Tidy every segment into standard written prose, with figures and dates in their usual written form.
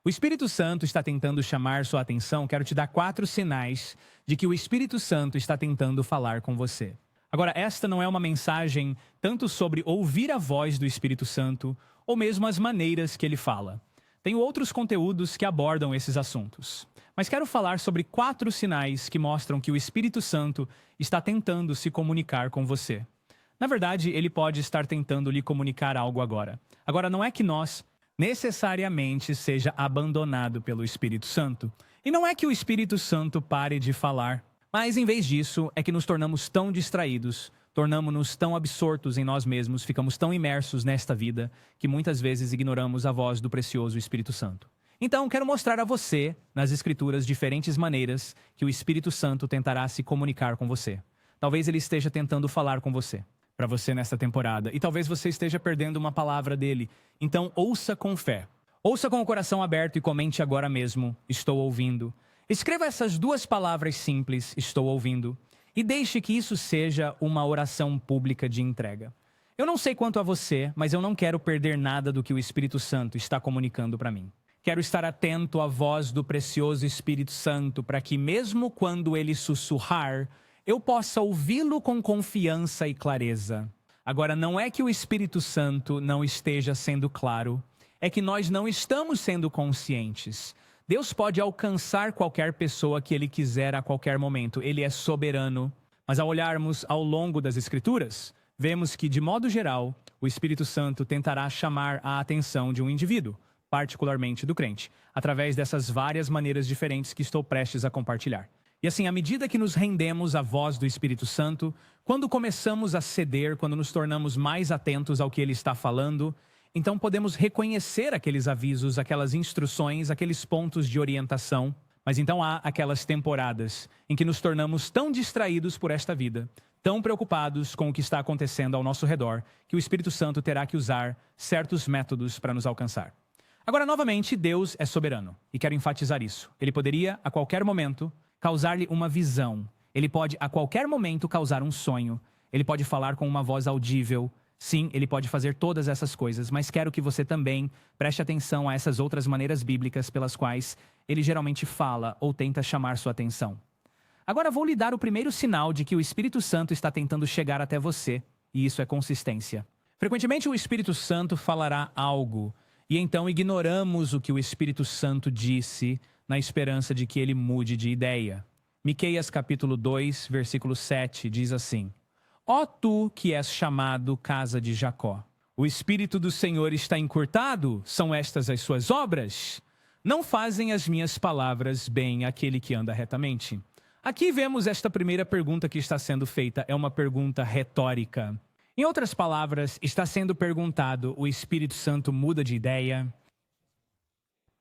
O Espírito Santo está tentando chamar sua atenção. Quero te dar 4 sinais de que o Espírito Santo está tentando falar com você. Agora, esta não é uma mensagem tanto sobre ouvir a voz do Espírito Santo ou mesmo as maneiras que ele fala. Tenho outros conteúdos que abordam esses assuntos. Mas quero falar sobre 4 sinais que mostram que o Espírito Santo está tentando se comunicar com você. Na verdade, ele pode estar tentando lhe comunicar algo agora. Agora, não é que nós necessariamente seja abandonado pelo Espírito Santo. E não é que o Espírito Santo pare de falar. Mas, em vez disso, é que nos tornamos tão distraídos, tornamos-nos tão absortos em nós mesmos, ficamos tão imersos nesta vida, que muitas vezes ignoramos a voz do precioso Espírito Santo. Então, quero mostrar a você, nas Escrituras, diferentes maneiras que o Espírito Santo tentará se comunicar com você. Talvez ele esteja tentando falar com você, para você nesta temporada, e talvez você esteja perdendo uma palavra dele. Então, ouça com fé. Ouça com o coração aberto e comente agora mesmo, estou ouvindo. Escreva essas 2 palavras simples, estou ouvindo, e deixe que isso seja uma oração pública de entrega. Eu não sei quanto a você, mas eu não quero perder nada do que o Espírito Santo está comunicando para mim. Quero estar atento à voz do precioso Espírito Santo para que, mesmo quando ele sussurrar, eu possa ouvi-lo com confiança e clareza. Agora, não é que o Espírito Santo não esteja sendo claro, é que nós não estamos sendo conscientes. Deus pode alcançar qualquer pessoa que ele quiser a qualquer momento. Ele é soberano. Mas ao olharmos ao longo das Escrituras, vemos que, de modo geral, o Espírito Santo tentará chamar a atenção de um indivíduo, particularmente do crente, através dessas várias maneiras diferentes que estou prestes a compartilhar. E assim, à medida que nos rendemos à voz do Espírito Santo, quando começamos a ceder, quando nos tornamos mais atentos ao que ele está falando, então podemos reconhecer aqueles avisos, aquelas instruções, aqueles pontos de orientação. Mas então há aquelas temporadas em que nos tornamos tão distraídos por esta vida, tão preocupados com o que está acontecendo ao nosso redor, que o Espírito Santo terá que usar certos métodos para nos alcançar. Agora, novamente, Deus é soberano, e quero enfatizar isso. Ele poderia, a qualquer momento, causar-lhe uma visão. Ele pode, a qualquer momento, causar um sonho. Ele pode falar com uma voz audível. Sim, ele pode fazer todas essas coisas, mas quero que você também preste atenção a essas outras maneiras bíblicas pelas quais ele geralmente fala ou tenta chamar sua atenção. Agora vou lhe dar o primeiro sinal de que o Espírito Santo está tentando chegar até você, e isso é consistência. Frequentemente o Espírito Santo falará algo, e então ignoramos o que o Espírito Santo disse na esperança de que ele mude de ideia. Miqueias capítulo 2, versículo 7 diz assim: Ó tu que és chamado casa de Jacó, o Espírito do Senhor está encurtado? São estas as suas obras? Não fazem as minhas palavras bem àquele que anda retamente? Aqui vemos esta primeira pergunta que está sendo feita, é uma pergunta retórica. Em outras palavras, está sendo perguntado: o Espírito Santo muda de ideia?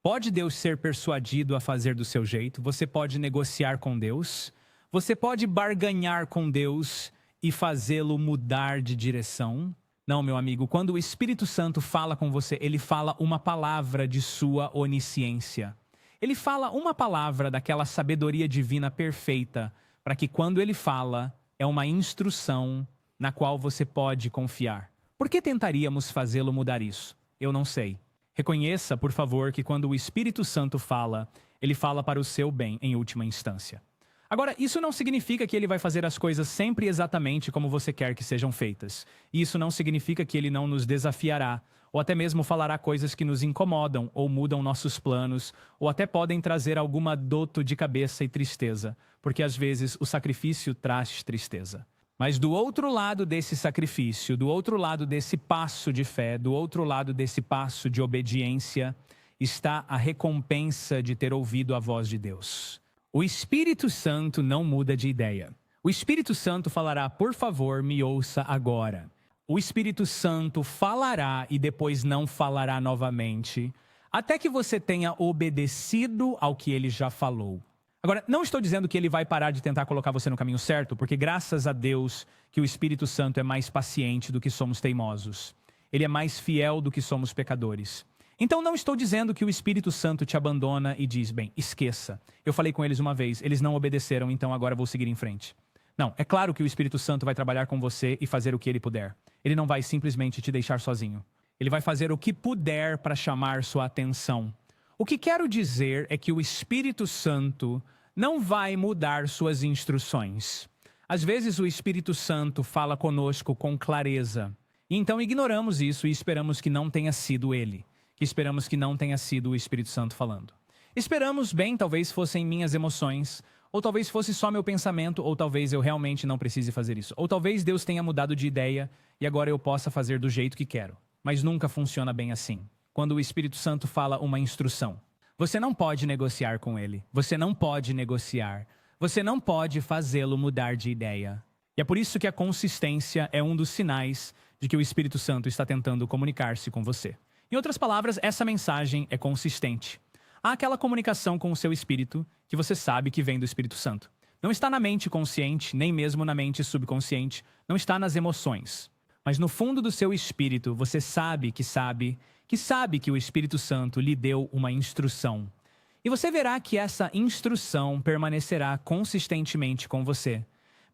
Pode Deus ser persuadido a fazer do seu jeito? Você pode negociar com Deus? Você pode barganhar com Deus e fazê-lo mudar de direção? Não, meu amigo, quando o Espírito Santo fala com você, ele fala uma palavra de sua onisciência. Ele fala uma palavra daquela sabedoria divina perfeita, para que quando ele fala, é uma instrução na qual você pode confiar. Por que tentaríamos fazê-lo mudar isso? Eu não sei. Reconheça, por favor, que quando o Espírito Santo fala, ele fala para o seu bem em última instância. Agora, isso não significa que ele vai fazer as coisas sempre exatamente como você quer que sejam feitas. E isso não significa que ele não nos desafiará, ou até mesmo falará coisas que nos incomodam, ou mudam nossos planos, ou até podem trazer alguma dor de cabeça e tristeza, porque às vezes o sacrifício traz tristeza. Mas do outro lado desse sacrifício, do outro lado desse passo de fé, do outro lado desse passo de obediência, está a recompensa de ter ouvido a voz de Deus. O Espírito Santo não muda de ideia. O Espírito Santo falará: por favor, me ouça agora. O Espírito Santo falará e depois não falará novamente, até que você tenha obedecido ao que ele já falou. Agora, não estou dizendo que ele vai parar de tentar colocar você no caminho certo, porque graças a Deus que o Espírito Santo é mais paciente do que somos teimosos. Ele é mais fiel do que somos pecadores. Então não estou dizendo que o Espírito Santo te abandona e diz: bem, esqueça. Eu falei com eles uma vez, eles não obedeceram, então agora vou seguir em frente. Não, é claro que o Espírito Santo vai trabalhar com você e fazer o que ele puder. Ele não vai simplesmente te deixar sozinho. Ele vai fazer o que puder para chamar sua atenção. O que quero dizer é que o Espírito Santo não vai mudar suas instruções. Às vezes o Espírito Santo fala conosco com clareza. E então ignoramos isso e esperamos que não tenha sido ele. Que esperamos que não tenha sido o Espírito Santo falando. Esperamos, bem, talvez fossem minhas emoções, ou talvez fosse só meu pensamento, ou talvez eu realmente não precise fazer isso. Ou talvez Deus tenha mudado de ideia e agora eu possa fazer do jeito que quero. Mas nunca funciona bem assim. Quando o Espírito Santo fala uma instrução, você não pode negociar com ele. Você não pode negociar. Você não pode fazê-lo mudar de ideia. E é por isso que a consistência é um dos sinais de que o Espírito Santo está tentando comunicar-se com você. Em outras palavras, essa mensagem é consistente. Há aquela comunicação com o seu espírito que você sabe que vem do Espírito Santo. Não está na mente consciente, nem mesmo na mente subconsciente, não está nas emoções. Mas no fundo do seu espírito, você sabe que o Espírito Santo lhe deu uma instrução. E você verá que essa instrução permanecerá consistentemente com você.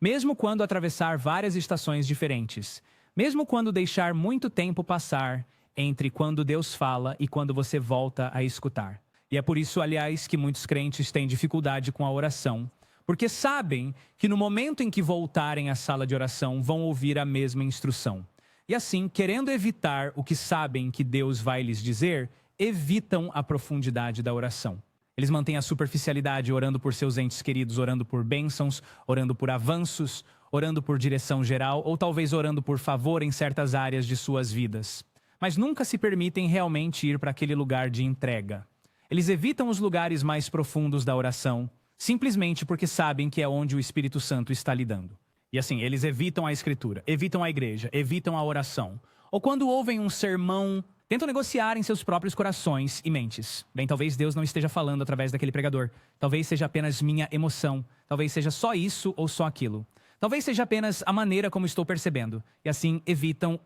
Mesmo quando atravessar várias estações diferentes. Mesmo quando deixar muito tempo passar entre quando Deus fala e quando você volta a escutar. E é por isso, aliás, que muitos crentes têm dificuldade com a oração. Porque sabem que no momento em que voltarem à sala de oração, vão ouvir a mesma instrução. E assim, querendo evitar o que sabem que Deus vai lhes dizer, evitam a profundidade da oração. Eles mantêm a superficialidade, orando por seus entes queridos, orando por bênçãos, orando por avanços, orando por direção geral, ou talvez orando por favor em certas áreas de suas vidas. Mas nunca se permitem realmente ir para aquele lugar de entrega. Eles evitam os lugares mais profundos da oração, simplesmente porque sabem que é onde o Espírito Santo está lidando. E assim, eles evitam a escritura, evitam a igreja, evitam a oração. Ou quando ouvem um sermão, tentam negociar em seus próprios corações e mentes. Bem, talvez Deus não esteja falando através daquele pregador. Talvez seja apenas minha emoção. Talvez seja só isso ou só aquilo. Talvez seja apenas a maneira como estou percebendo. E assim, evitam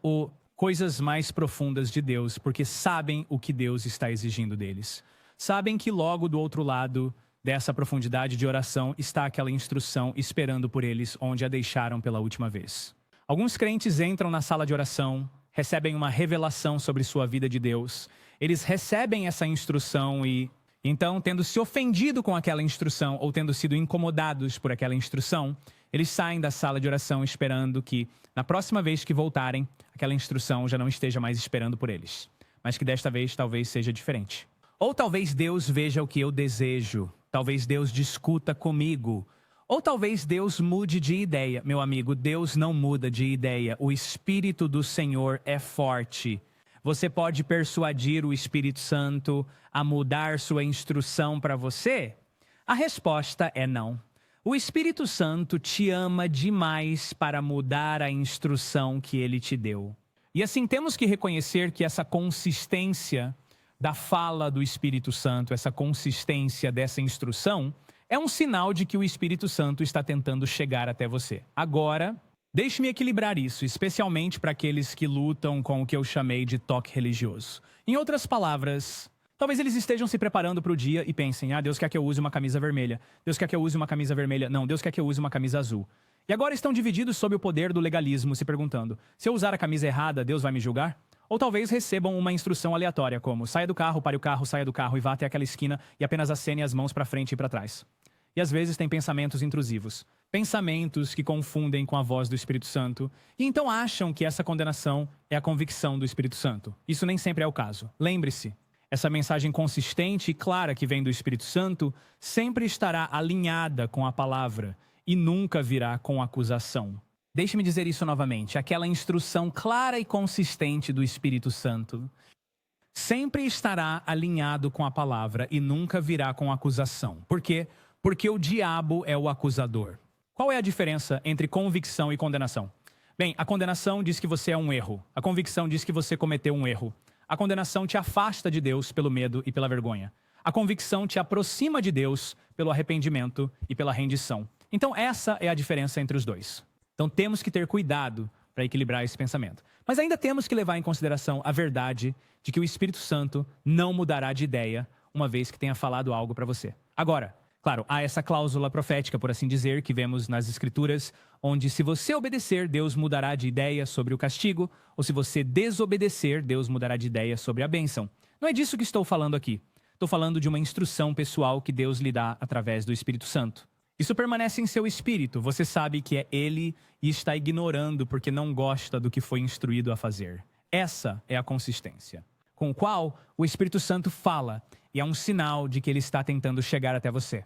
coisas mais profundas de Deus, porque sabem o que Deus está exigindo deles. Sabem que logo do outro lado dessa profundidade de oração está aquela instrução esperando por eles onde a deixaram pela última vez. Alguns crentes entram na sala de oração, recebem uma revelação sobre sua vida de Deus. Eles recebem essa instrução e, então, tendo se ofendido com aquela instrução ou tendo sido incomodados por aquela instrução, eles saem da sala de oração esperando que, na próxima vez que voltarem, aquela instrução já não esteja mais esperando por eles. Mas que desta vez talvez seja diferente. Ou talvez Deus veja o que eu desejo. Talvez Deus discuta comigo. Ou talvez Deus mude de ideia. Meu amigo, Deus não muda de ideia. O Espírito do Senhor é forte. Você pode persuadir o Espírito Santo a mudar sua instrução para você? A resposta é não. O Espírito Santo te ama demais para mudar a instrução que ele te deu. E assim temos que reconhecer que essa consistência da fala do Espírito Santo, essa consistência dessa instrução, é um sinal de que o Espírito Santo está tentando chegar até você. Agora, deixe-me equilibrar isso, especialmente para aqueles que lutam com o que eu chamei de toque religioso. Em outras palavras, talvez eles estejam se preparando para o dia e pensem, Deus quer que eu use uma camisa vermelha. Deus quer que eu use uma camisa vermelha. Não, Deus quer que eu use uma camisa azul. E agora estão divididos sob o poder do legalismo, se perguntando, se eu usar a camisa errada, Deus vai me julgar? Ou talvez recebam uma instrução aleatória, como saia do carro, pare o carro, saia do carro e vá até aquela esquina e apenas acene as mãos para frente e para trás. E às vezes tem pensamentos intrusivos. Pensamentos que confundem com a voz do Espírito Santo. E então acham que essa condenação é a convicção do Espírito Santo. Isso nem sempre é o caso. Lembre-se, essa mensagem consistente e clara que vem do Espírito Santo sempre estará alinhada com a palavra e nunca virá com acusação. Deixe-me dizer isso novamente. Aquela instrução clara e consistente do Espírito Santo sempre estará alinhado com a palavra e nunca virá com acusação. Por quê? Porque o diabo é o acusador. Qual é a diferença entre convicção e condenação? Bem, a condenação diz que você é um erro. A convicção diz que você cometeu um erro. A condenação te afasta de Deus pelo medo e pela vergonha. A convicção te aproxima de Deus pelo arrependimento e pela rendição. Então essa é a diferença entre os dois. Então temos que ter cuidado para equilibrar esse pensamento. Mas ainda temos que levar em consideração a verdade de que o Espírito Santo não mudará de ideia uma vez que tenha falado algo para você. Agora, claro, há essa cláusula profética, por assim dizer, que vemos nas Escrituras, onde se você obedecer, Deus mudará de ideia sobre o castigo, ou se você desobedecer, Deus mudará de ideia sobre a bênção. Não é disso que estou falando aqui. Estou falando de uma instrução pessoal que Deus lhe dá através do Espírito Santo. Isso permanece em seu espírito, você sabe que é ele e está ignorando porque não gosta do que foi instruído a fazer. Essa é a consistência, com o qual o Espírito Santo fala, e é um sinal de que ele está tentando chegar até você.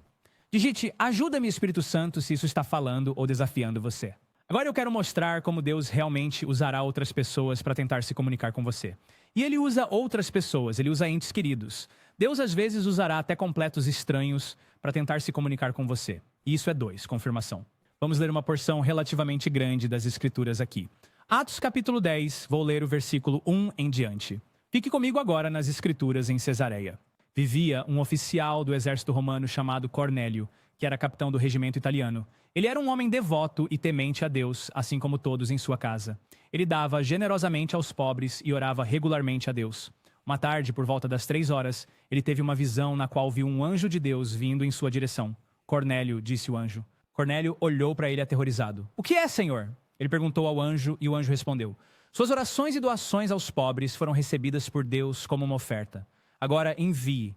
Digite, ajuda-me Espírito Santo se isso está falando ou desafiando você. Agora eu quero mostrar como Deus realmente usará outras pessoas para tentar se comunicar com você. E ele usa outras pessoas, ele usa entes queridos. Deus às vezes usará até completos estranhos para tentar se comunicar com você. E isso é 2, confirmação. Vamos ler uma porção relativamente grande das Escrituras aqui. Atos capítulo 10, vou ler o versículo 1 em diante. Fique comigo agora nas Escrituras em Cesareia. Vivia um oficial do exército romano chamado Cornélio, que era capitão do regimento italiano. Ele era um homem devoto e temente a Deus, assim como todos em sua casa. Ele dava generosamente aos pobres e orava regularmente a Deus. Uma tarde, por volta das 3 horas, ele teve uma visão na qual viu um anjo de Deus vindo em sua direção. Cornélio, disse o anjo. Cornélio olhou para ele aterrorizado. O que é, Senhor? Ele perguntou ao anjo e o anjo respondeu. Suas orações e doações aos pobres foram recebidas por Deus como uma oferta. Agora envie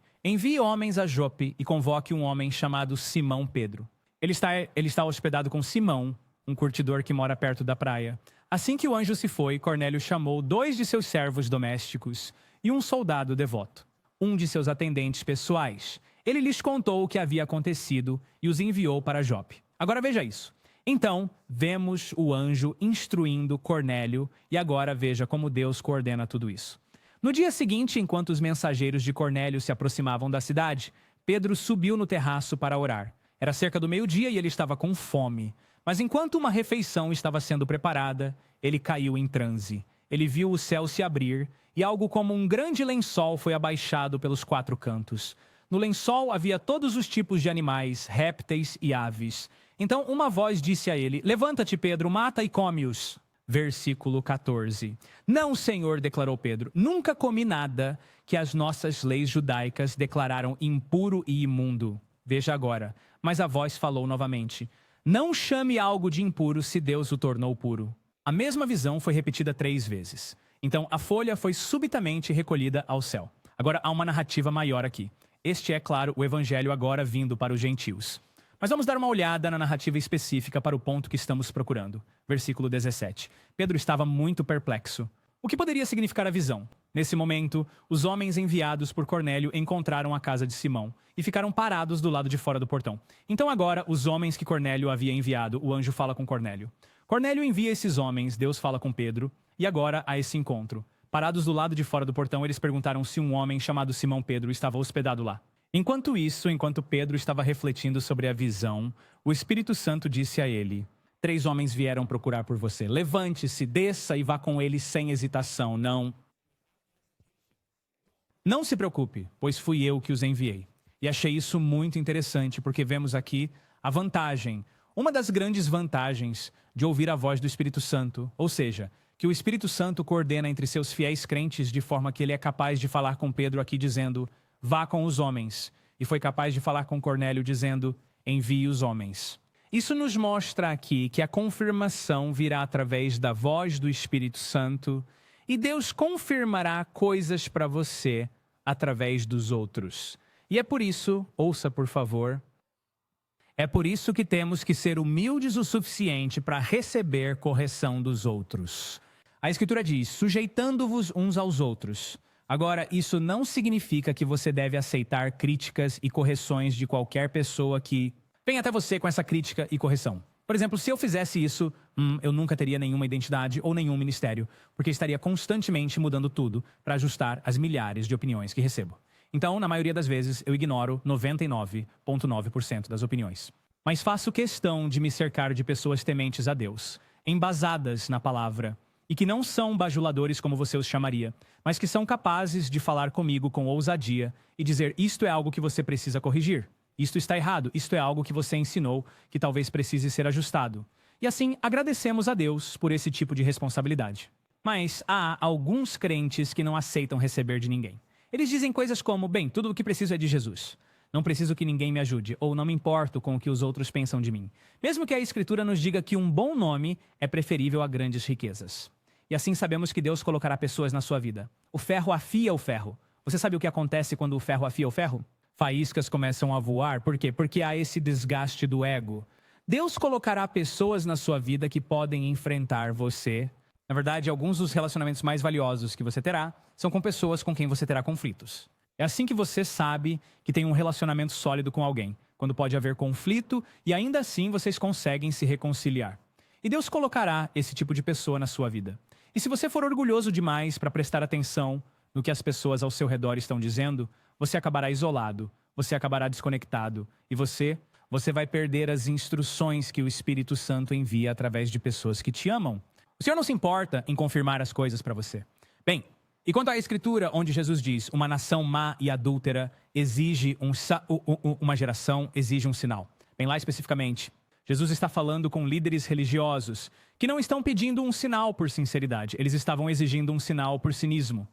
homens a Jope e convoque um homem chamado Simão Pedro. Ele está hospedado com Simão, um curtidor que mora perto da praia. Assim que o anjo se foi, Cornélio chamou 2 de seus servos domésticos e um soldado devoto, um de seus atendentes pessoais. Ele lhes contou o que havia acontecido e os enviou para Jope. Agora veja isso. Então, vemos o anjo instruindo Cornélio e agora veja como Deus coordena tudo isso. No dia seguinte, enquanto os mensageiros de Cornélio se aproximavam da cidade, Pedro subiu no terraço para orar. Era cerca do meio-dia e ele estava com fome. Mas enquanto uma refeição estava sendo preparada, ele caiu em transe. Ele viu o céu se abrir e algo como um grande lençol foi abaixado pelos 4 cantos. No lençol havia todos os tipos de animais, répteis e aves. Então uma voz disse a ele, levanta-te, Pedro, mata e come-os. Versículo 14. Não, Senhor, declarou Pedro, nunca comi nada que as nossas leis judaicas declararam impuro e imundo. Veja agora. Mas a voz falou novamente. Não chame algo de impuro se Deus o tornou puro. A mesma visão foi repetida 3 vezes. Então a folha foi subitamente recolhida ao céu. Agora há uma narrativa maior aqui. Este é, claro, o evangelho agora vindo para os gentios. Mas vamos dar uma olhada na narrativa específica para o ponto que estamos procurando. Versículo 17. Pedro estava muito perplexo. O que poderia significar a visão? Nesse momento, os homens enviados por Cornélio encontraram a casa de Simão e ficaram parados do lado de fora do portão. Então agora, os homens que Cornélio havia enviado, o anjo fala com Cornélio. Cornélio envia esses homens, Deus fala com Pedro, e agora há esse encontro. Parados do lado de fora do portão, eles perguntaram se um homem chamado Simão Pedro estava hospedado lá. Enquanto isso, enquanto Pedro estava refletindo sobre a visão, o Espírito Santo disse a ele, 3 homens vieram procurar por você. Levante-se, desça e vá com eles sem hesitação. Não se preocupe, pois fui eu que os enviei. E achei isso muito interessante, porque vemos aqui a vantagem, uma das grandes vantagens de ouvir a voz do Espírito Santo, ou seja, que o Espírito Santo coordena entre seus fiéis crentes de forma que ele é capaz de falar com Pedro aqui dizendo, vá com os homens, e foi capaz de falar com Cornélio dizendo, envie os homens. Isso nos mostra aqui que a confirmação virá através da voz do Espírito Santo e Deus confirmará coisas para você através dos outros. E é por isso, ouça por favor, é por isso que temos que ser humildes o suficiente para receber correção dos outros. A Escritura diz, sujeitando-vos uns aos outros. Agora, isso não significa que você deve aceitar críticas e correções de qualquer pessoa que vem até você com essa crítica e correção. Por exemplo, se eu fizesse isso, eu nunca teria nenhuma identidade ou nenhum ministério, porque estaria constantemente mudando tudo para ajustar as milhares de opiniões que recebo. Então, na maioria das vezes, eu ignoro 99,9% das opiniões. Mas faço questão de me cercar de pessoas tementes a Deus, embasadas na palavra, e que não são bajuladores como você os chamaria, mas que são capazes de falar comigo com ousadia e dizer, isto é algo que você precisa corrigir. Isto está errado, isto é algo que você ensinou que talvez precise ser ajustado. E assim, agradecemos a Deus por esse tipo de responsabilidade. Mas há alguns crentes que não aceitam receber de ninguém. Eles dizem coisas como, bem, tudo o que preciso é de Jesus. Não preciso que ninguém me ajude, ou não me importo com o que os outros pensam de mim. Mesmo que a Escritura nos diga que um bom nome é preferível a grandes riquezas. E assim sabemos que Deus colocará pessoas na sua vida. O ferro afia o ferro. Você sabe o que acontece quando o ferro afia o ferro? Faíscas começam a voar. Por quê? Porque há esse desgaste do ego. Deus colocará pessoas na sua vida que podem enfrentar você. Na verdade, alguns dos relacionamentos mais valiosos que você terá são com pessoas com quem você terá conflitos. É assim que você sabe que tem um relacionamento sólido com alguém, quando pode haver conflito e ainda assim vocês conseguem se reconciliar. E Deus colocará esse tipo de pessoa na sua vida. E se você for orgulhoso demais para prestar atenção no que as pessoas ao seu redor estão dizendo, você acabará isolado, você acabará desconectado e você vai perder as instruções que o Espírito Santo envia através de pessoas que te amam. O Senhor não se importa em confirmar as coisas para você. Bem, e quanto à Escritura, onde Jesus diz, uma nação má e adúltera exige uma geração, exige um sinal. Bem, lá especificamente, Jesus está falando com líderes religiosos que não estão pedindo um sinal por sinceridade, eles estavam exigindo um sinal por cinismo.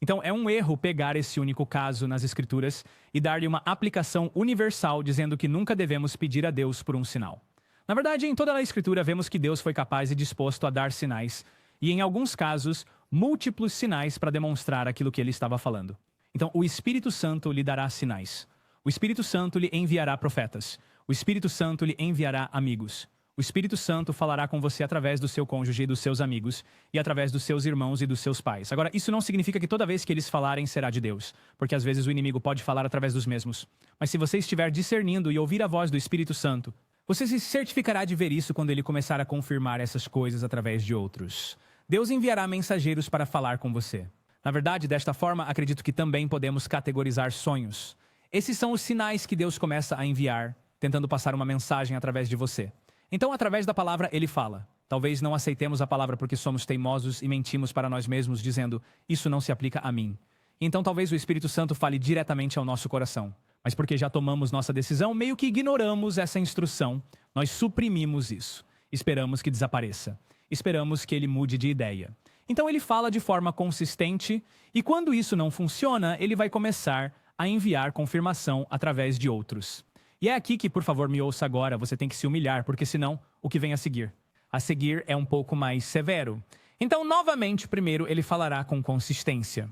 Então, é um erro pegar esse único caso nas Escrituras e dar-lhe uma aplicação universal, dizendo que nunca devemos pedir a Deus por um sinal. Na verdade, em toda a Escritura, vemos que Deus foi capaz e disposto a dar sinais, e em alguns casos, múltiplos sinais para demonstrar aquilo que ele estava falando. Então, o Espírito Santo lhe dará sinais. O Espírito Santo lhe enviará profetas. O Espírito Santo lhe enviará amigos. O Espírito Santo falará com você através do seu cônjuge e dos seus amigos, e através dos seus irmãos e dos seus pais. Agora, isso não significa que toda vez que eles falarem será de Deus, porque às vezes o inimigo pode falar através dos mesmos. Mas se você estiver discernindo e ouvir a voz do Espírito Santo, você se certificará de ver isso quando ele começar a confirmar essas coisas através de outros. Deus enviará mensageiros para falar com você. Na verdade, desta forma, acredito que também podemos categorizar sonhos. Esses são os sinais que Deus começa a enviar, tentando passar uma mensagem através de você. Então, através da palavra, ele fala. Talvez não aceitemos a palavra porque somos teimosos e mentimos para nós mesmos, dizendo, isso não se aplica a mim. Então, talvez o Espírito Santo fale diretamente ao nosso coração. Mas porque já tomamos nossa decisão, meio que ignoramos essa instrução, nós suprimimos isso. Esperamos que desapareça. Esperamos que ele mude de ideia. Então, ele fala de forma consistente, e quando isso não funciona, ele vai começar a enviar confirmação através de outros. E é aqui que, por favor, me ouça agora, você tem que se humilhar, porque senão, o que vem a seguir? A seguir é um pouco mais severo. Então, novamente, primeiro, ele falará com consistência.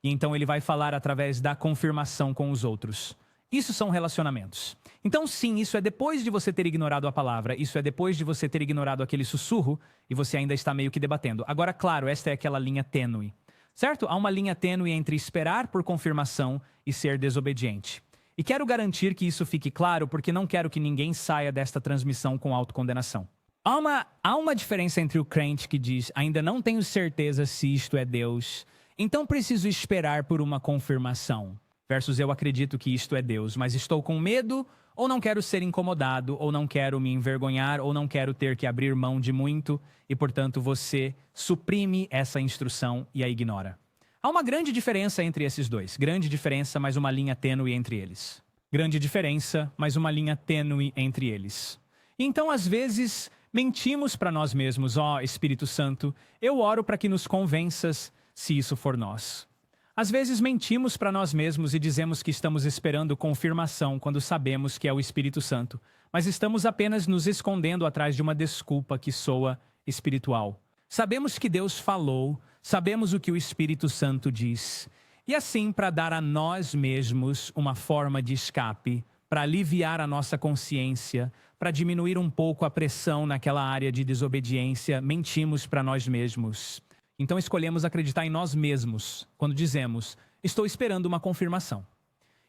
E então ele vai falar através da confirmação com os outros. Isso são relacionamentos. Então, sim, isso é depois de você ter ignorado a palavra, isso é depois de você ter ignorado aquele sussurro, e você ainda está meio que debatendo. Agora, claro, esta é aquela linha tênue. Certo? Há uma linha tênue entre esperar por confirmação e ser desobediente. E quero garantir que isso fique claro, porque não quero que ninguém saia desta transmissão com autocondenação. Há uma diferença entre o crente que diz, ainda não tenho certeza se isto é Deus, então preciso esperar por uma confirmação, versus eu acredito que isto é Deus, mas estou com medo, ou não quero ser incomodado, ou não quero me envergonhar, ou não quero ter que abrir mão de muito, e portanto você suprime essa instrução e a ignora. Há uma grande diferença entre esses dois. Grande diferença, mas uma linha tênue entre eles. Grande diferença, mas uma linha tênue entre eles. E então, às vezes, mentimos para nós mesmos. Ó, Espírito Santo, eu oro para que nos convenças se isso for nós. Às vezes, mentimos para nós mesmos e dizemos que estamos esperando confirmação quando sabemos que é o Espírito Santo. Mas estamos apenas nos escondendo atrás de uma desculpa que soa espiritual. Sabemos que Deus falou, sabemos o que o Espírito Santo diz. E assim, para dar a nós mesmos uma forma de escape, para aliviar a nossa consciência, para diminuir um pouco a pressão naquela área de desobediência, mentimos para nós mesmos. Então escolhemos acreditar em nós mesmos, quando dizemos, estou esperando uma confirmação.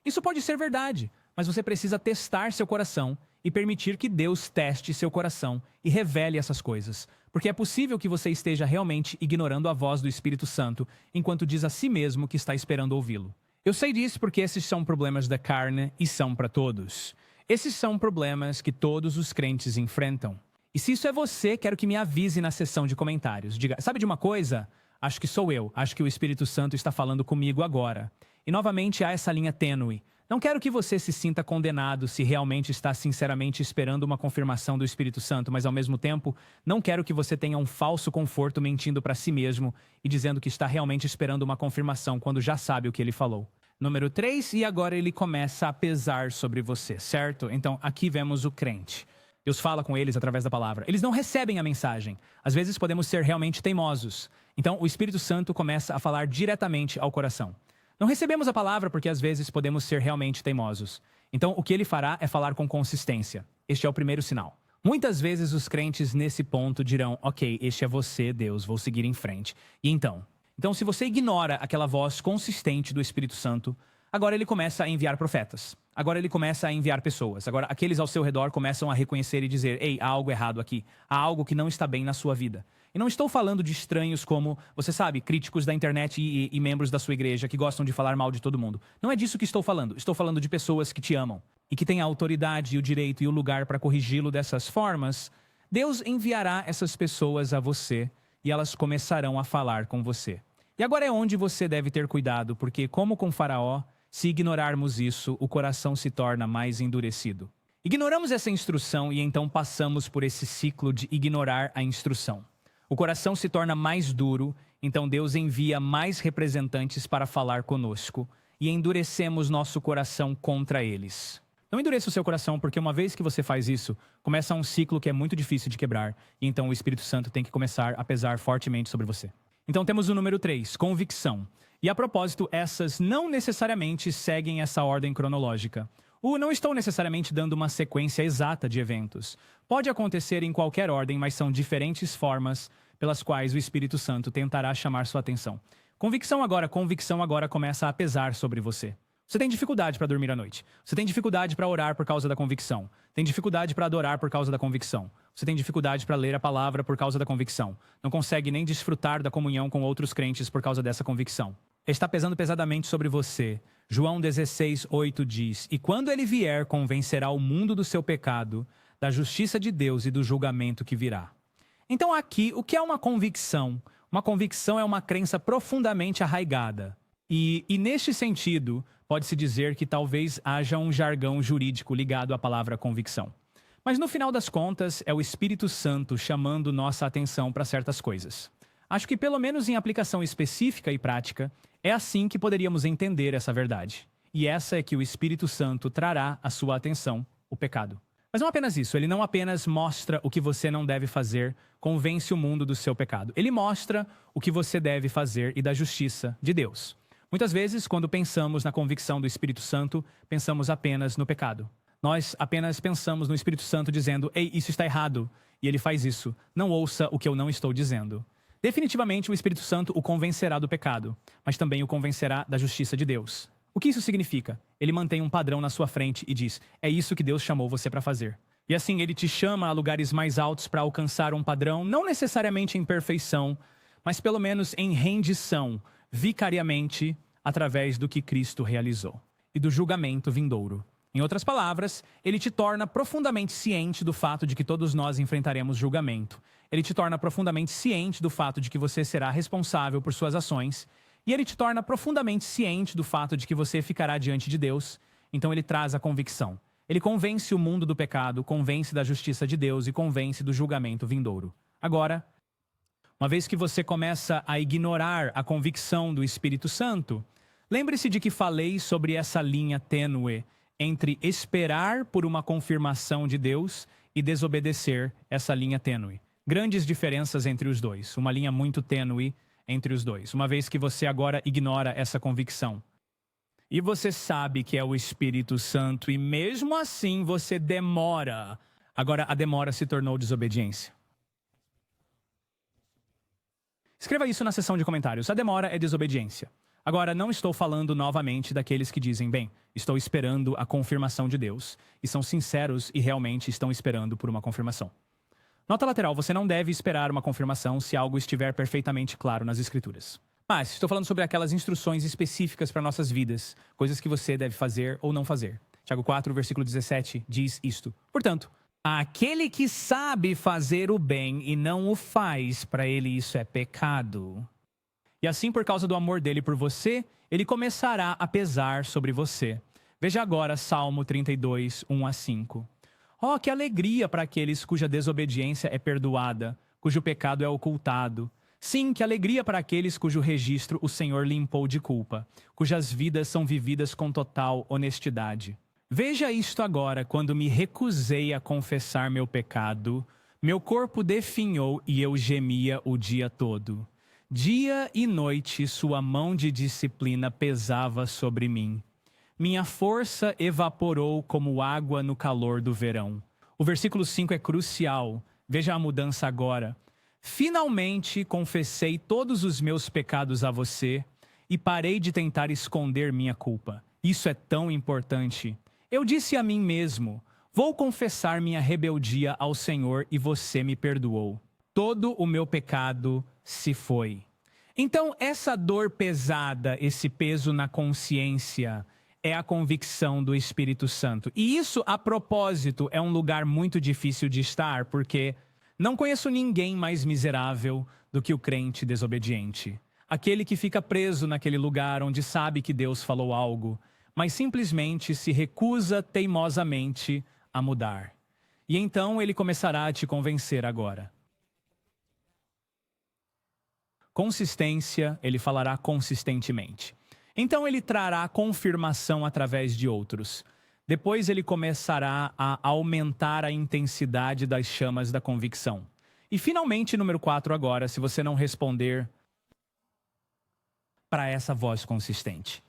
Isso pode ser verdade, mas você precisa testar seu coração e permitir que Deus teste seu coração e revele essas coisas. Porque é possível que você esteja realmente ignorando a voz do Espírito Santo, enquanto diz a si mesmo que está esperando ouvi-lo. Eu sei disso porque esses são problemas da carne e são para todos. Esses são problemas que todos os crentes enfrentam. E se isso é você, quero que me avise na seção de comentários. Diga, sabe de uma coisa? Acho que sou eu. Acho que o Espírito Santo está falando comigo agora. E novamente há essa linha tênue. Não quero que você se sinta condenado se realmente está sinceramente esperando uma confirmação do Espírito Santo, mas ao mesmo tempo, não quero que você tenha um falso conforto mentindo para si mesmo e dizendo que está realmente esperando uma confirmação quando já sabe o que ele falou. Número 3, e agora ele começa a pesar sobre você, certo? Então, aqui vemos o crente. Deus fala com eles através da palavra. Eles não recebem a mensagem. Às vezes podemos ser realmente teimosos. Então o Espírito Santo começa a falar diretamente ao coração. Não recebemos a palavra porque às vezes podemos ser realmente teimosos. Então o que ele fará é falar com consistência. Este é o primeiro sinal. Muitas vezes os crentes nesse ponto dirão: ok, este é você, Deus, vou seguir em frente. E então? Então se você ignora aquela voz consistente do Espírito Santo, agora ele começa a enviar profetas. Agora ele começa a enviar pessoas. Agora aqueles ao seu redor começam a reconhecer e dizer: ei, há algo errado aqui. Há algo que não está bem na sua vida. E não estou falando de estranhos como, você sabe, críticos da internet e membros da sua igreja que gostam de falar mal de todo mundo. Não é disso que estou falando. Estou falando de pessoas que te amam e que têm a autoridade, o direito e o lugar para corrigi-lo dessas formas. Deus enviará essas pessoas a você e elas começarão a falar com você. E agora é onde você deve ter cuidado, porque como com Faraó, se ignorarmos isso, o coração se torna mais endurecido. Ignoramos essa instrução e então passamos por esse ciclo de ignorar a instrução. O coração se torna mais duro, então Deus envia mais representantes para falar conosco e endurecemos nosso coração contra eles. Não endureça o seu coração, porque uma vez que você faz isso, começa um ciclo que é muito difícil de quebrar, e então o Espírito Santo tem que começar a pesar fortemente sobre você. Então temos o número 3, convicção. E a propósito, essas não necessariamente seguem essa ordem cronológica. Não estou necessariamente dando uma sequência exata de eventos. Pode acontecer em qualquer ordem, mas são diferentes formas pelas quais o Espírito Santo tentará chamar sua atenção. Convicção agora começa a pesar sobre você. Você tem dificuldade para dormir à noite. Você tem dificuldade para orar por causa da convicção. Tem dificuldade para adorar por causa da convicção. Você tem dificuldade para ler a palavra por causa da convicção. Não consegue nem desfrutar da comunhão com outros crentes por causa dessa convicção. Está pesando pesadamente sobre você. João 16:8 diz: e quando ele vier, convencerá o mundo do seu pecado, da justiça de Deus e do julgamento que virá. Então aqui, o que é uma convicção? Uma convicção é uma crença profundamente arraigada. E neste sentido, pode-se dizer que talvez haja um jargão jurídico ligado à palavra convicção. Mas no final das contas, é o Espírito Santo chamando nossa atenção para certas coisas. Acho que pelo menos em aplicação específica e prática, é assim que poderíamos entender essa verdade. E essa é que o Espírito Santo trará à sua atenção o pecado. Mas não apenas isso, ele não apenas mostra o que você não deve fazer, convence o mundo do seu pecado. Ele mostra o que você deve fazer e da justiça de Deus. Muitas vezes, quando pensamos na convicção do Espírito Santo, pensamos apenas no pecado. Nós apenas pensamos no Espírito Santo dizendo: ei, isso está errado. E ele faz isso. Não ouça o que eu não estou dizendo. Definitivamente, o Espírito Santo o convencerá do pecado, mas também o convencerá da justiça de Deus. O que isso significa? Ele mantém um padrão na sua frente e diz: é isso que Deus chamou você para fazer. E assim, ele te chama a lugares mais altos para alcançar um padrão, não necessariamente em perfeição, mas pelo menos em rendição, vicariamente, através do que Cristo realizou e do julgamento vindouro. Em outras palavras, ele te torna profundamente ciente do fato de que todos nós enfrentaremos julgamento. Ele te torna profundamente ciente do fato de que você será responsável por suas ações. E ele te torna profundamente ciente do fato de que você ficará diante de Deus. Então ele traz a convicção. Ele convence o mundo do pecado, convence da justiça de Deus e convence do julgamento vindouro. Agora, uma vez que você começa a ignorar a convicção do Espírito Santo, lembre-se de que falei sobre essa linha tênue entre esperar por uma confirmação de Deus e desobedecer essa linha tênue. Grandes diferenças entre os dois, uma linha muito tênue entre os dois, uma vez que você agora ignora essa convicção. E você sabe que é o Espírito Santo e mesmo assim você demora. Agora a demora se tornou desobediência. Escreva isso na seção de comentários. A demora é desobediência. Agora, não estou falando novamente daqueles que dizem: bem, estou esperando a confirmação de Deus, e são sinceros e realmente estão esperando por uma confirmação. Nota lateral, você não deve esperar uma confirmação se algo estiver perfeitamente claro nas Escrituras. Mas estou falando sobre aquelas instruções específicas para nossas vidas, coisas que você deve fazer ou não fazer. Tiago 4, versículo 17, diz isto: portanto, aquele que sabe fazer o bem e não o faz, para ele isso é pecado. E assim, por causa do amor dele por você, ele começará a pesar sobre você. Veja agora Salmo 32, 1-5. Oh, que alegria para aqueles cuja desobediência é perdoada, cujo pecado é ocultado. Sim, que alegria para aqueles cujo registro o Senhor limpou de culpa, cujas vidas são vividas com total honestidade. Veja isto agora, quando me recusei a confessar meu pecado, meu corpo definhou e eu gemia o dia todo. Dia e noite sua mão de disciplina pesava sobre mim. Minha força evaporou como água no calor do verão. O versículo 5 é crucial. Veja a mudança agora. Finalmente confessei todos os meus pecados a você e parei de tentar esconder minha culpa. Isso é tão importante. Eu disse a mim mesmo: vou confessar minha rebeldia ao Senhor e você me perdoou. Todo o meu pecado se foi. Então, essa dor pesada, esse peso na consciência, é a convicção do Espírito Santo. E isso, a propósito, é um lugar muito difícil de estar, porque não conheço ninguém mais miserável do que o crente desobediente. Aquele que fica preso naquele lugar onde sabe que Deus falou algo, mas simplesmente se recusa teimosamente a mudar. E então ele começará a te convencer agora. Consistência, ele falará consistentemente. Então ele trará confirmação através de outros. Depois ele começará a aumentar a intensidade das chamas da convicção. E finalmente, número 4 agora, se você não responder para essa voz consistente.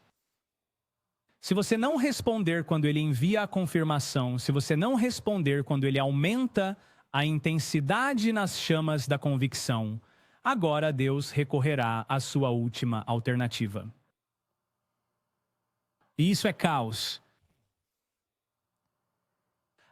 Se você não responder quando ele envia a confirmação, se você não responder quando ele aumenta a intensidade nas chamas da convicção, agora Deus recorrerá à sua última alternativa. E isso é caos.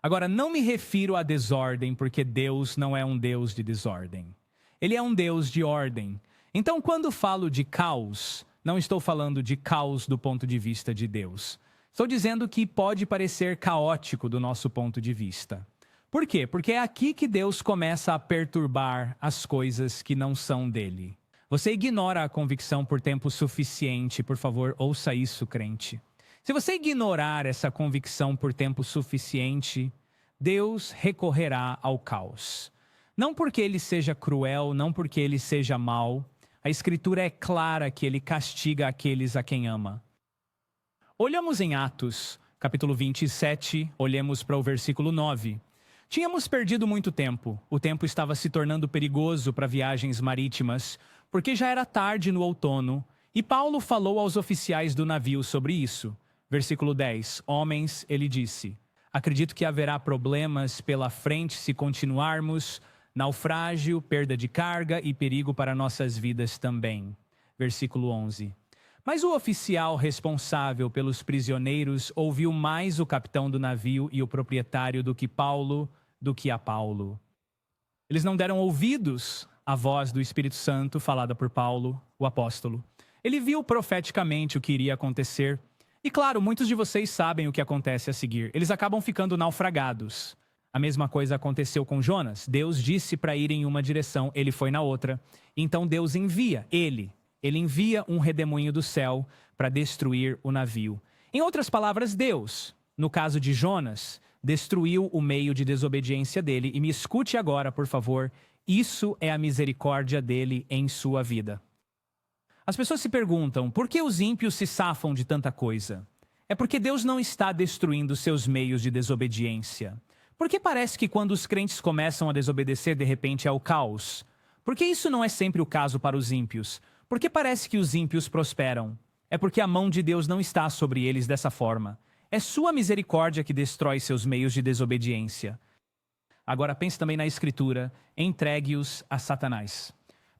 Agora, não me refiro à desordem, porque Deus não é um Deus de desordem. Ele é um Deus de ordem. Então, quando falo de caos, não estou falando de caos do ponto de vista de Deus. Estou dizendo que pode parecer caótico do nosso ponto de vista. Por quê? Porque é aqui que Deus começa a perturbar as coisas que não são dele. Você ignora a convicção por tempo suficiente, por favor, ouça isso, crente. Se você ignorar essa convicção por tempo suficiente, Deus recorrerá ao caos. Não porque ele seja cruel, não porque ele seja mau. A Escritura é clara que ele castiga aqueles a quem ama. Olhamos em Atos, capítulo 27, olhemos para o versículo 9. Tínhamos perdido muito tempo. O tempo estava se tornando perigoso para viagens marítimas, porque já era tarde no outono, e Paulo falou aos oficiais do navio sobre isso. Versículo 10. Homens, ele disse: acredito que haverá problemas pela frente se continuarmos, naufrágio, perda de carga e perigo para nossas vidas também. Versículo 11. Mas o oficial responsável pelos prisioneiros ouviu mais o capitão do navio e o proprietário do que a Paulo. Eles não deram ouvidos à voz do Espírito Santo falada por Paulo, o apóstolo. Ele viu profeticamente o que iria acontecer. E claro, muitos de vocês sabem o que acontece a seguir. Eles acabam ficando naufragados. A mesma coisa aconteceu com Jonas. Deus disse para ir em uma direção, ele foi na outra. Então Deus envia, ele envia um redemoinho do céu para destruir o navio. Em outras palavras, Deus, no caso de Jonas, destruiu o meio de desobediência dele. E me escute agora, por favor, isso é a misericórdia dele em sua vida. As pessoas se perguntam, por que os ímpios se safam de tanta coisa? É porque Deus não está destruindo seus meios de desobediência. Por que parece que quando os crentes começam a desobedecer, de repente é o caos? Por que isso não é sempre o caso para os ímpios? Por que parece que os ímpios prosperam? É porque a mão de Deus não está sobre eles dessa forma. É sua misericórdia que destrói seus meios de desobediência. Agora pense também na Escritura, entregue-os a Satanás.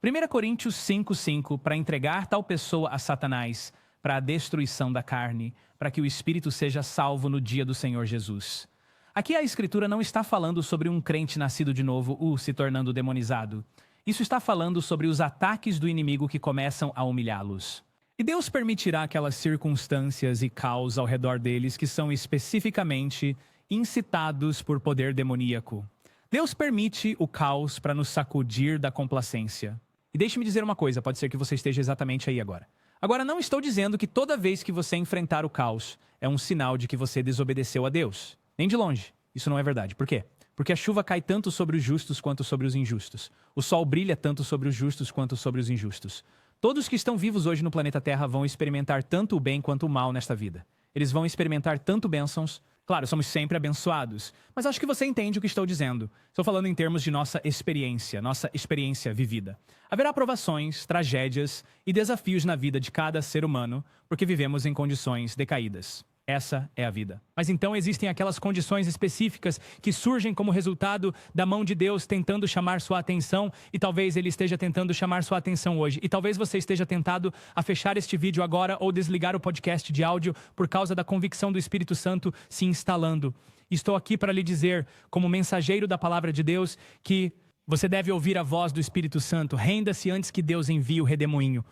1 Coríntios 5:5, para entregar tal pessoa a Satanás, para a destruição da carne, para que o espírito seja salvo no dia do Senhor Jesus. Aqui a Escritura não está falando sobre um crente nascido de novo, se tornando demonizado. Isso está falando sobre os ataques do inimigo que começam a humilhá-los. E Deus permitirá aquelas circunstâncias e caos ao redor deles que são especificamente incitados por poder demoníaco. Deus permite o caos para nos sacudir da complacência. E deixe-me dizer uma coisa, pode ser que você esteja exatamente aí agora. Agora, não estou dizendo que toda vez que você enfrentar o caos é um sinal de que você desobedeceu a Deus. Nem de longe. Isso não é verdade. Por quê? Porque a chuva cai tanto sobre os justos quanto sobre os injustos. O sol brilha tanto sobre os justos quanto sobre os injustos. Todos que estão vivos hoje no planeta Terra vão experimentar tanto o bem quanto o mal nesta vida. Eles vão experimentar tanto bênçãos Claro, somos sempre abençoados, mas acho que você entende o que estou dizendo. Estou falando em termos de nossa experiência vivida. Haverá provações, tragédias e desafios na vida de cada ser humano, porque vivemos em condições decaídas. Essa é a vida. Mas então existem aquelas condições específicas que surgem como resultado da mão de Deus tentando chamar sua atenção, e talvez Ele esteja tentando chamar sua atenção hoje. E talvez você esteja tentado a fechar este vídeo agora ou desligar o podcast de áudio por causa da convicção do Espírito Santo se instalando. Estou aqui para lhe dizer, como mensageiro da palavra de Deus, que você deve ouvir a voz do Espírito Santo. Renda-se antes que Deus envie o redemoinho.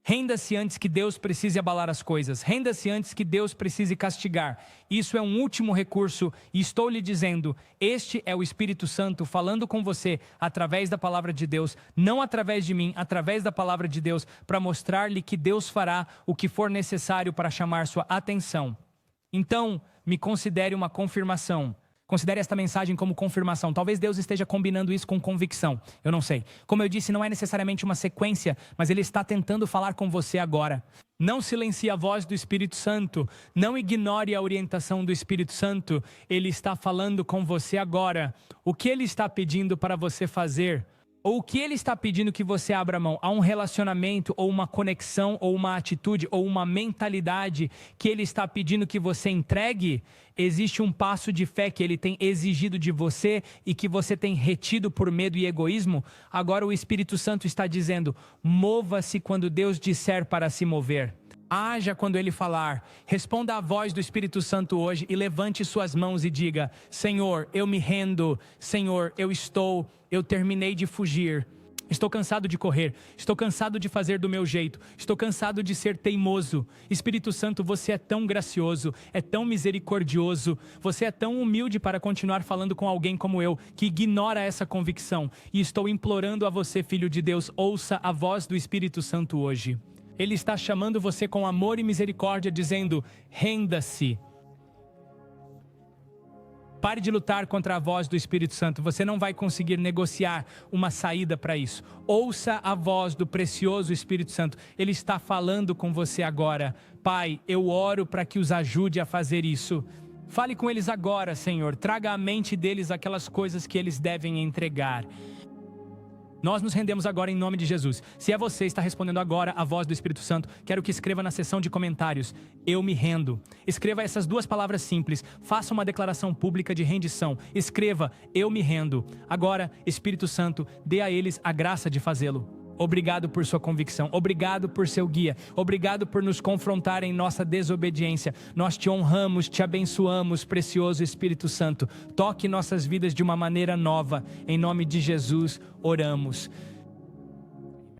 Renda-se antes que Deus precise abalar as coisas. Renda-se antes que Deus precise castigar. Isso é um último recurso e estou lhe dizendo, este é o Espírito Santo falando com você através da palavra de Deus, não através de mim, através da palavra de Deus, para mostrar-lhe que Deus fará o que for necessário para chamar sua atenção. Então, me considere uma confirmação. Considere esta mensagem como confirmação. Talvez Deus esteja combinando isso com convicção. Eu não sei. Como eu disse, não é necessariamente uma sequência, mas Ele está tentando falar com você agora. Não silencie a voz do Espírito Santo. Não ignore a orientação do Espírito Santo. Ele está falando com você agora. O que Ele está pedindo para você fazer? Ou o que Ele está pedindo que você abra mão? Há um relacionamento, ou uma conexão, ou uma atitude, ou uma mentalidade que Ele está pedindo que você entregue? Existe um passo de fé que Ele tem exigido de você e que você tem retido por medo e egoísmo? Agora o Espírito Santo está dizendo, mova-se quando Deus disser para se mover. Haja quando Ele falar. Responda à voz do Espírito Santo hoje e levante suas mãos e diga, Senhor, eu me rendo. Senhor, eu terminei de fugir. Estou cansado de correr, estou cansado de fazer do meu jeito, estou cansado de ser teimoso. Espírito Santo, você é tão gracioso, é tão misericordioso, você é tão humilde para continuar falando com alguém como eu, que ignora essa convicção. E estou implorando a você, filho de Deus, ouça a voz do Espírito Santo hoje. Ele está chamando você com amor e misericórdia, dizendo, renda-se. Pare de lutar contra a voz do Espírito Santo. Você não vai conseguir negociar uma saída para isso. Ouça a voz do precioso Espírito Santo. Ele está falando com você agora. Pai, eu oro para que os ajude a fazer isso. Fale com eles agora, Senhor. Traga à mente deles aquelas coisas que eles devem entregar. Nós nos rendemos agora em nome de Jesus. Se é você, está respondendo agora a voz do Espírito Santo, quero que escreva na seção de comentários, eu me rendo. Escreva essas duas palavras simples, faça uma declaração pública de rendição. Escreva, eu me rendo. Agora, Espírito Santo, dê a eles a graça de fazê-lo. Obrigado por sua convicção, obrigado por seu guia, obrigado por nos confrontar em nossa desobediência. Nós te honramos, te abençoamos, precioso Espírito Santo. Toque nossas vidas de uma maneira nova. Em nome de Jesus, oramos.